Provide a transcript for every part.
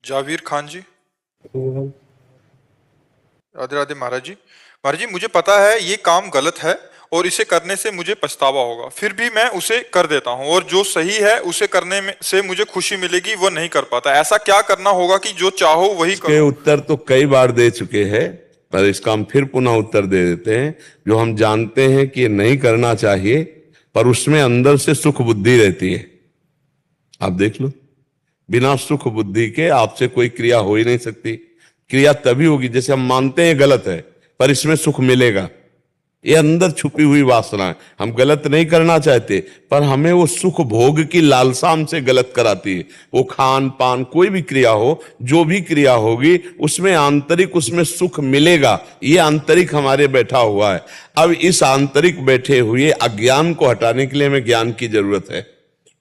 जावेर खान जी। हम्म। राधे राधे महाराज जी। महाराज जी, मुझे पता है ये काम गलत है और इसे करने से मुझे पछतावा होगा, फिर भी मैं उसे कर देता हूँ, और जो सही है उसे करने में से मुझे खुशी मिलेगी वो नहीं कर पाता। ऐसा क्या करना होगा कि जो चाहो वही इसके करो? उत्तर तो कई बार दे चुके हैं, पर इसका हम फिर पुनः उत्तर दे देते हैं। जो हम जानते हैं कि ये नहीं करना चाहिए, पर उसमें अंदर से सुख बुद्धि रहती है। आप देख लो, बिना सुख बुद्धि के आपसे कोई क्रिया हो ही नहीं सकती। क्रिया तभी होगी, जैसे हम मानते हैं गलत है पर इसमें सुख मिलेगा, ये अंदर छुपी हुई वासना है। हम गलत नहीं करना चाहते, पर हमें वो सुख भोग की लालसा हमसे गलत कराती है। वो खान पान कोई भी क्रिया हो, जो भी क्रिया होगी उसमें आंतरिक उसमें सुख मिलेगा, ये आंतरिक हमारे बैठा हुआ है। अब इस आंतरिक बैठे हुए अज्ञान को हटाने के लिए हमें ज्ञान की जरूरत है,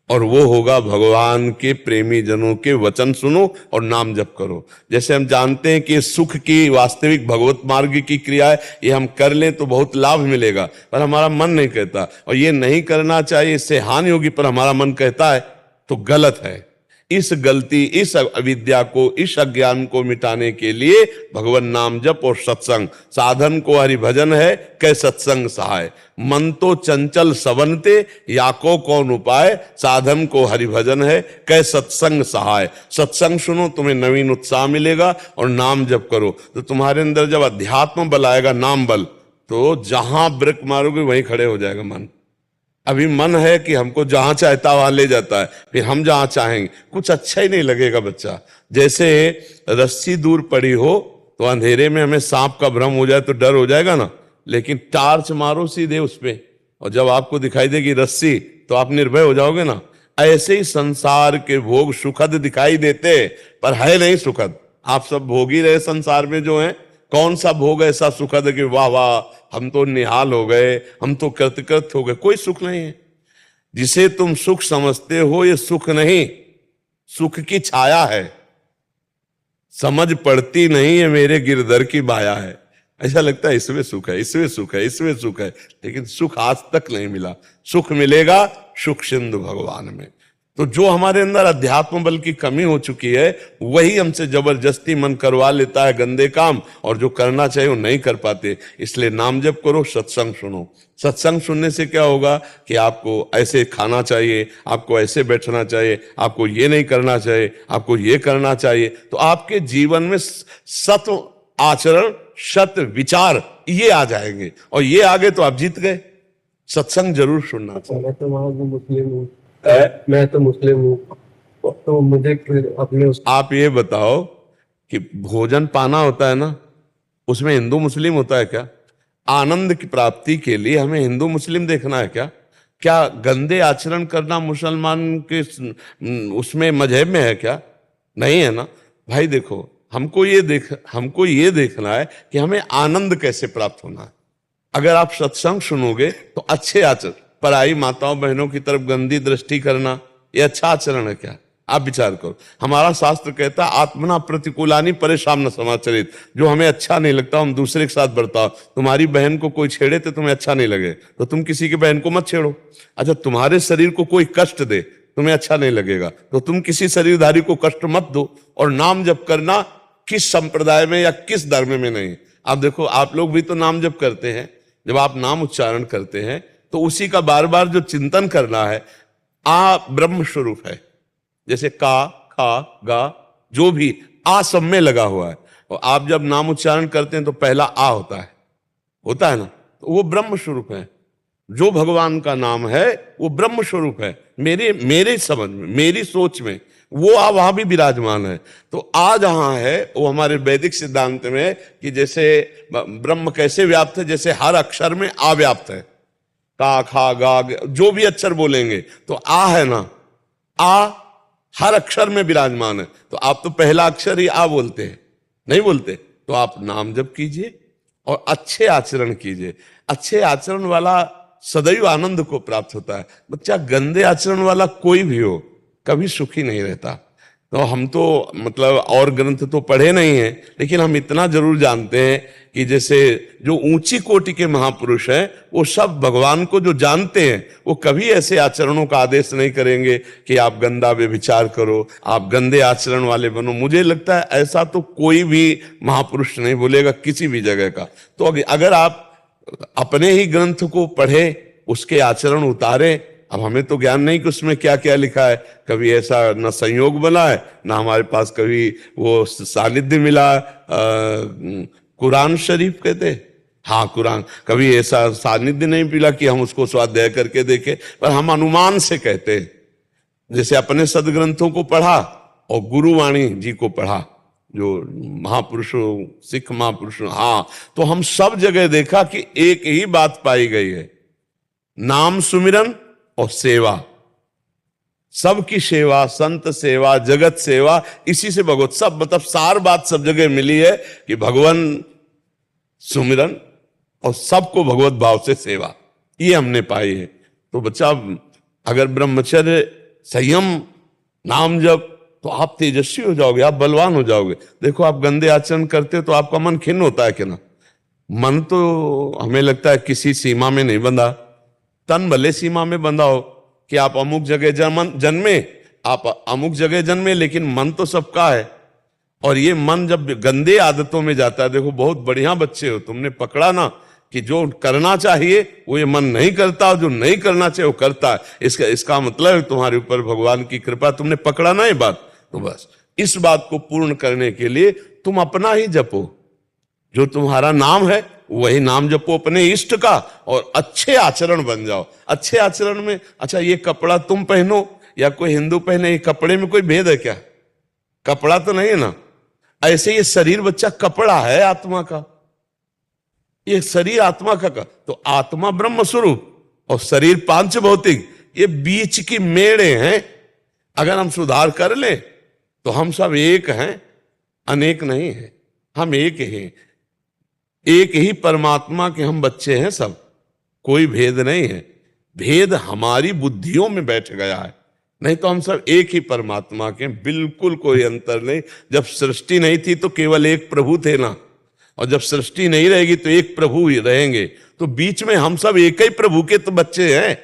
और वो होगा भगवान के प्रेमी जनों के वचन सुनो और नाम जप करो। जैसे हम जानते हैं कि सुख की वास्तविक भगवत मार्ग की क्रिया है, ये हम कर लें तो बहुत लाभ मिलेगा, पर हमारा मन नहीं कहता, और ये नहीं करना चाहिए, इससे हानि होगी, पर हमारा मन कहता है, तो गलत है। इस गलती, इस अविद्या को, इस अज्ञान को मिटाने के लिए भगवान नाम जप और सत्संग साधन को हरिभजन है, कै सत्संग सहाय। मन तो चंचल सवनते, याको कौन उपाय, साधन को हरिभजन है, कै सत्संग सहाय। सत्संग सुनो, तुम्हें नवीन उत्साह मिलेगा, और नाम जप करो तो तुम्हारे अंदर जब अध्यात्म बल आएगा, नाम बल, तो जहां ब्रेक मारोगे वहीं खड़े हो जाएगा मन। अभी मन है कि हमको जहां चाहता वहां ले जाता है, फिर हम जहां चाहेंगे कुछ अच्छा ही नहीं लगेगा बच्चा। जैसे रस्सी दूर पड़ी हो तो अंधेरे में हमें सांप का भ्रम हो जाए तो डर हो जाएगा ना, लेकिन टार्च मारो सीधे उस पे, और जब आपको दिखाई देगी रस्सी तो आप निर्भय हो जाओगे ना। ऐसे ही संसार के भोग सुखद दिखाई देते, पर है नहीं सुखद। आप सब भोग ही रहे संसार में जो है, कौन सा भोग ऐसा सुखद है कि वाह वाह हम तो निहाल हो गए, हम तो कृतकृत हो गए? कोई सुख नहीं है। जिसे तुम सुख समझते हो ये सुख नहीं, सुख की छाया है। समझ पड़ती नहीं है मेरे गिरधर की माया है। ऐसा लगता है इसमें सुख है, इसमें सुख है, इसमें सुख है, लेकिन सुख आज तक नहीं मिला। सुख मिलेगा सुख सिंधु भगवान में। तो जो हमारे अंदर अध्यात्म बल की कमी हो चुकी है, वही हमसे जबरदस्ती मन करवा लेता है गंदे काम, और जो करना चाहिए वो नहीं कर पाते। इसलिए नाम जप करो, सत्संग सुनो। सत्संग सुनने से क्या होगा कि आपको ऐसे खाना चाहिए, आपको ऐसे बैठना चाहिए, आपको ये नहीं करना चाहिए, आपको ये करना चाहिए, तो आपके जीवन में सत आचरण, सत विचार ये आ जाएंगे, और ये आगे तो आप जीत गए। सत्संग जरूर सुनना चाहिए। मैं तो मुस्लिम हूँ, मैं तो मुस्लिम हूँ, तो मुझे फिर अपने आप ये बताओ कि भोजन पाना होता है ना, उसमें हिंदू मुस्लिम होता है क्या? आनंद की प्राप्ति के लिए हमें हिंदू मुस्लिम देखना है क्या? क्या गंदे आचरण करना मुसलमान के उसमें मजहब में है क्या? नहीं है ना भाई। देखो, हमको ये देखना है कि हमें आनंद कैसे प्राप्त होना है। अगर आप सत्संग सुनोगे तो अच्छे आचरण, पराई माताओं बहनों की तरफ गंदी दृष्टि करना, ये अच्छा आचरण है क्या? आप विचार करो। हमारा शास्त्र कहता है आत्मना प्रतिकूलानी परेशान न समाचरित। जो हमें अच्छा नहीं लगता हम दूसरे के साथ बर्ताव। तुम्हारी बहन को कोई छेड़े तो तुम्हें अच्छा नहीं लगे तो तुम किसी की बहन को मत छेड़ो। अच्छा, तुम्हारे शरीर को कोई कष्ट दे, तुम्हें अच्छा नहीं लगेगा तो तुम किसी शरीरधारी को कष्ट मत दो। और नाम जप करना किस संप्रदाय में या किस धर्म में नहीं। आप देखो, आप लोग भी तो नाम जप करते हैं। जब आप नाम उच्चारण करते हैं तो उसी का बार बार जो चिंतन करना है, आ ब्रह्म स्वरूप है। जैसे का, खा, गा, जो भी आ सब में लगा हुआ है। और आप जब नाम उच्चारण करते हैं तो पहला आ होता है ना, तो वो ब्रह्म स्वरूप है। जो भगवान का नाम है वो ब्रह्म स्वरूप है। मेरे समझ में, मेरी सोच में वो आ वहां भी विराजमान है। तो आ जहां है वो हमारे वैदिक सिद्धांत में है कि जैसे ब्रह्म कैसे व्याप्त है, जैसे हर अक्षर में आ व्याप्त है। का, खा, गा, जो भी अक्षर बोलेंगे तो आ है ना, आ हर अक्षर में विराजमान है। तो आप तो पहला अक्षर ही आ बोलते हैं, नहीं बोलते? तो आप नाम जप कीजिए और अच्छे आचरण कीजिए। अच्छे आचरण वाला सदैव आनंद को प्राप्त होता है। बच्चा गंदे आचरण वाला कोई भी हो कभी सुखी नहीं रहता। तो हम तो मतलब और ग्रंथ तो पढ़े नहीं हैं, लेकिन हम इतना जरूर जानते हैं कि जैसे जो ऊंची कोटि के महापुरुष हैं वो सब भगवान को जो जानते हैं वो कभी ऐसे आचरणों का आदेश नहीं करेंगे कि आप गंदा व्यभिचार करो, आप गंदे आचरण वाले बनो। मुझे लगता है ऐसा तो कोई भी महापुरुष नहीं बोलेगा किसी भी जगह का। तो अगर आप अपने ही ग्रंथ को पढ़े, उसके आचरण उतारे। अब हमें तो ज्ञान नहीं कि उसमें क्या क्या लिखा है, कभी ऐसा न संयोग बना है ना हमारे पास कभी वो सानिध्य मिला। कुरान शरीफ कहते, हाँ कुरान, कभी ऐसा सानिध्य नहीं मिला कि हम उसको स्वाध्याय करके देखें, पर हम अनुमान से कहते हैं। जैसे अपने सदग्रंथों को पढ़ा और गुरुवाणी जी को पढ़ा, जो महापुरुषों, सिख महापुरुषों, हाँ, तो हम सब जगह देखा कि एक ही बात पाई गई है, नाम सुमिरन और सेवा। सबकी सेवा, संत सेवा, जगत सेवा, इसी से भगवत सब मतलब सार बात सब जगह मिली है कि भगवान सुमिरन और सबको भगवत भाव से सेवा, ये हमने पाई है। तो बच्चा अगर ब्रह्मचर्य, संयम, नाम जप, तो आप तेजस्वी हो जाओगे, आप बलवान हो जाओगे। देखो आप गंदे आचरण करते हो तो आपका मन खिन्न होता है कि ना? मन तो हमें लगता है किसी सीमा में नहीं बंधा, तन भले सीमा में बंधा हो कि आप अमुक जगह जन्मे, आप अमुक जगह जन्मे, लेकिन मन तो सबका है। और ये मन जब गंदे आदतों में जाता है, देखो बहुत बढ़िया बच्चे हो, तुमने पकड़ा ना कि जो करना चाहिए वो ये मन नहीं करता, और जो नहीं करना चाहिए वो करता है। इसका मतलब है तुम्हारे ऊपर भगवान की कृपा, तुमने पकड़ा ना ये बात। तो बस इस बात को पूर्ण करने के लिए तुम अपना ही जपो, जो तुम्हारा नाम है वही नाम जपो अपने इष्ट का, और अच्छे आचरण बन जाओ। अच्छे आचरण में, अच्छा ये कपड़ा तुम पहनो या कोई हिंदू पहने, ये कपड़े में कोई भेद है क्या? कपड़ा तो नहीं है ना। ऐसे ये शरीर बच्चा कपड़ा है आत्मा का, ये शरीर आत्मा का तो आत्मा ब्रह्म स्वरूप और शरीर पांच भौतिक, ये बीच की मेड़े हैं। अगर हम सुधार कर ले तो हम सब एक हैं, अनेक नहीं है, हम एक ही, एक ही परमात्मा के हम बच्चे हैं सब, कोई भेद नहीं है। भेद हमारी बुद्धियों में बैठ गया है, नहीं तो हम सब एक ही परमात्मा के, बिल्कुल कोई अंतर नहीं। जब सृष्टि नहीं थी तो केवल एक प्रभु थे ना, और जब सृष्टि नहीं रहेगी तो एक प्रभु ही रहेंगे। तो बीच में हम सब एक ही प्रभु के तो बच्चे हैं।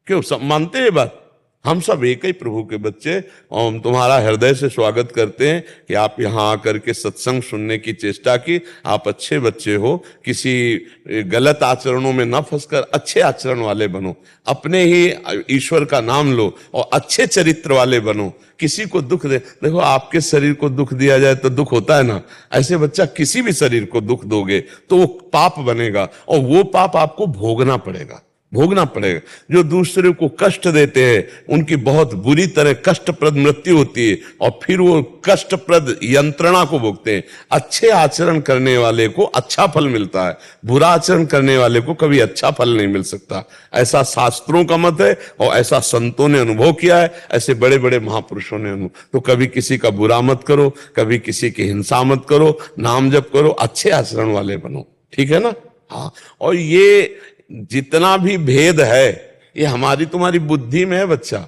क्यों सब मानते हैं बात? हम सब एक ही प्रभु के बच्चे। और हम तुम्हारा हृदय से स्वागत करते हैं कि आप यहाँ आकर के सत्संग सुनने की चेष्टा की। आप अच्छे बच्चे हो, किसी गलत आचरणों में न फंसकर अच्छे आचरण वाले बनो, अपने ही ईश्वर का नाम लो और अच्छे चरित्र वाले बनो। किसी को दुख दे, देखो आपके शरीर को दुख दिया जाए तो दुख होता है ना, ऐसे बच्चा किसी भी शरीर को दुख दोगे तो वो पाप बनेगा, और वो पाप आपको भोगना पड़ेगा। जो दूसरे को कष्ट देते हैं उनकी बहुत बुरी तरह कष्टप्रद मृत्यु होती है, और फिर वो कष्टप्रद यंत्रणा को भोगते हैं। अच्छे आचरण करने वाले को अच्छा फल मिलता है, बुरा आचरण करने वाले को कभी अच्छा फल नहीं मिल सकता। ऐसा शास्त्रों का मत है और ऐसा संतों ने अनुभव किया है, ऐसे बड़े बड़े महापुरुषों ने अनुभव। तो कभी किसी का बुरा मत करो, कभी किसी की हिंसा मत करो, नाम जप करो, अच्छे आचरण वाले बनो, ठीक है ना? हाँ, और ये जितना भी भेद है ये हमारी तुम्हारी बुद्धि में है बच्चा।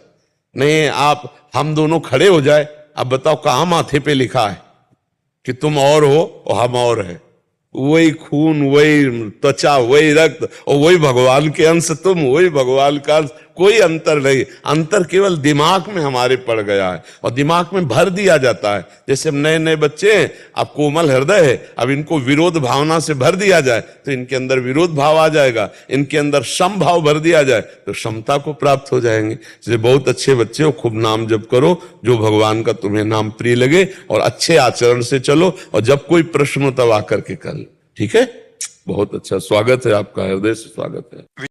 नहीं आप हम दोनों खड़े हो जाए, अब बताओ कहाँ माथे पे लिखा है कि तुम और हो और हम और है? वही खून, वही त्वचा, वही रक्त, और वही भगवान के अंश तुम, वही भगवान का अंश, कोई अंतर नहीं। अंतर केवल दिमाग में हमारे पड़ गया है और दिमाग में भर दिया जाता है। जैसे नए नए बच्चे हैं, अब कोमल हृदय है, अब इनको विरोध भावना से भर दिया जाए तो इनके अंदर विरोध भाव आ जाएगा, इनके अंदर सम भाव भर दिया जाए तो समता को प्राप्त हो जाएंगे। इसलिए बहुत अच्छे बच्चे हो, खूब नाम जप करो, जो भगवान का तुम्हें नाम प्रिय लगे, और अच्छे आचरण से चलो, और जब कोई प्रश्न हो तब आकर के कर लो, ठीक है? बहुत अच्छा स्वागत है आपका, हृदय से स्वागत है।